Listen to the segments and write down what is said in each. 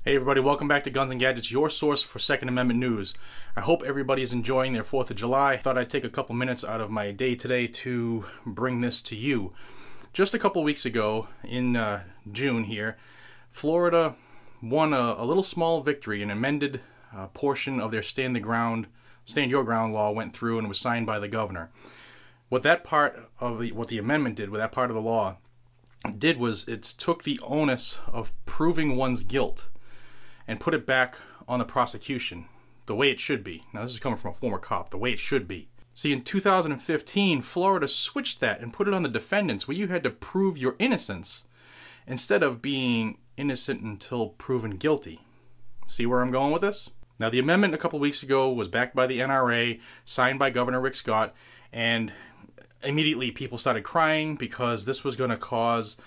Hey everybody, welcome back to Guns and Gadgets, your source for Second Amendment news. I hope everybody is enjoying their 4th of July. I thought I'd take a couple minutes out of my day today to bring this to you. Just a couple weeks ago, in June here, Florida won a little small victory. An amended portion of their Stand Your Ground law went through and was signed by the governor. What the amendment did, what that part of the law did, was it took the onus of proving one's guilt and put it back on the prosecution, the way it should be. Now this is coming from a former cop, the way it should be. See, in 2015, Florida switched that and put it on the defendants, where you had to prove your innocence instead of being innocent until proven guilty. See where I'm going with this? Now the amendment a couple weeks ago was backed by the NRA, signed by Governor Rick Scott, and immediately people started crying because this was going to cause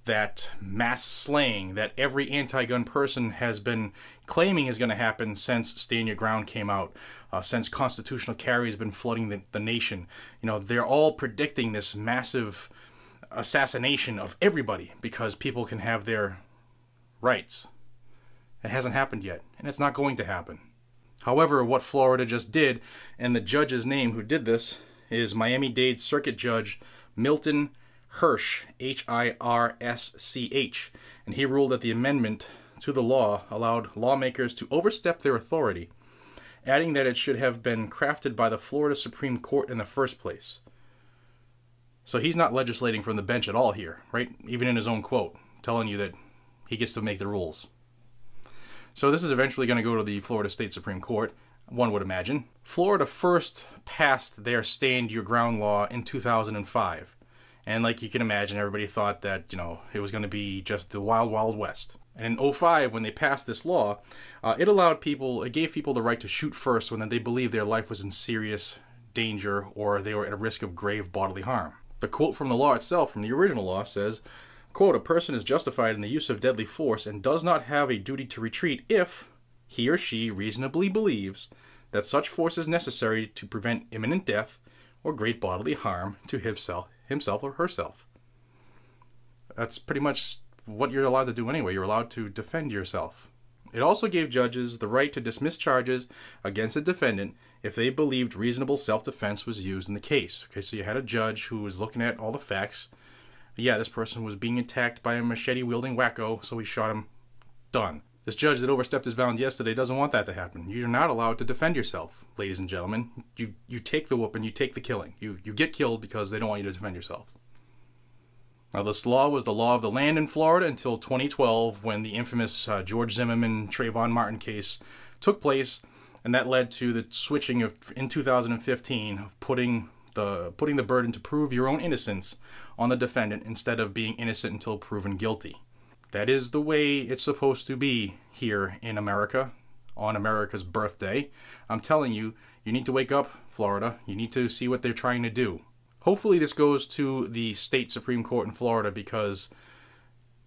that mass slaying that every anti-gun person has been claiming is going to happen since Stand Your Ground came out, since constitutional carry has been flooding the nation. You know, they're all predicting this massive assassination of everybody because people can have their rights. It hasn't happened yet, and it's not going to happen. However, what Florida just did, and the judge's name who did this, is Miami-Dade Circuit Judge Milton Hirsch, H-I-R-S-C-H, and he ruled that the amendment to the law allowed lawmakers to overstep their authority, adding that it should have been crafted by the Florida Supreme Court in the first place. So he's not legislating from the bench at all here, right? Even in his own quote, telling you that he gets to make the rules. So this is eventually going to go to the Florida State Supreme Court, one would imagine. Florida first passed their Stand Your Ground law in 2005. And like you can imagine, everybody thought that, you know, it was going to be just the wild, wild west. And in 2005, when they passed this law, it gave people the right to shoot first when they believed their life was in serious danger or they were at a risk of grave bodily harm. The quote from the law itself, from the original law, says, quote, "A person is justified in the use of deadly force and does not have a duty to retreat if he or she reasonably believes that such force is necessary to prevent imminent death or great bodily harm to himself or herself." That's pretty much what you're allowed to do anyway. You're allowed to defend yourself. It also gave judges the right to dismiss charges against a defendant if they believed reasonable self-defense was used in the case. Okay, so you had a judge who was looking at all the facts. Yeah, this person was being attacked by a machete-wielding wacko, so he shot him. Done. This judge that overstepped his bounds yesterday doesn't want that to happen. You're not allowed to defend yourself, ladies and gentlemen. You take the whooping, you take the killing. You get killed because they don't want you to defend yourself. Now this law was the law of the land in Florida until 2012, when the infamous George Zimmerman Trayvon Martin case took place, and that led to the switching in 2015 of putting the burden to prove your own innocence on the defendant instead of being innocent until proven guilty. That is the way it's supposed to be here in America, on America's birthday. I'm telling you, you need to wake up, Florida. You need to see what they're trying to do. Hopefully this goes to the state Supreme Court in Florida, because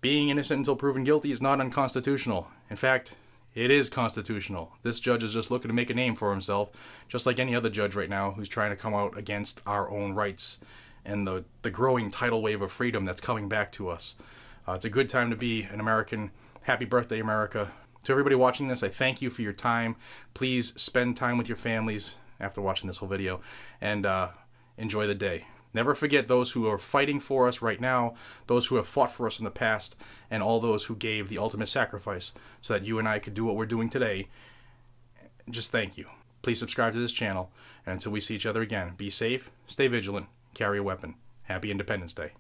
being innocent until proven guilty is not unconstitutional. In fact, it is constitutional. This judge is just looking to make a name for himself, just like any other judge right now who's trying to come out against our own rights and the growing tidal wave of freedom that's coming back to us. It's a good time to be an American. Happy birthday, America. To everybody watching this, I thank you for your time. Please spend time with your families after watching this whole video, and enjoy the day. Never forget those who are fighting for us right now, those who have fought for us in the past, and all those who gave the ultimate sacrifice so that you and I could do what we're doing today. Just thank you. Please subscribe to this channel, and until we see each other again, be safe, stay vigilant, carry a weapon. Happy Independence Day.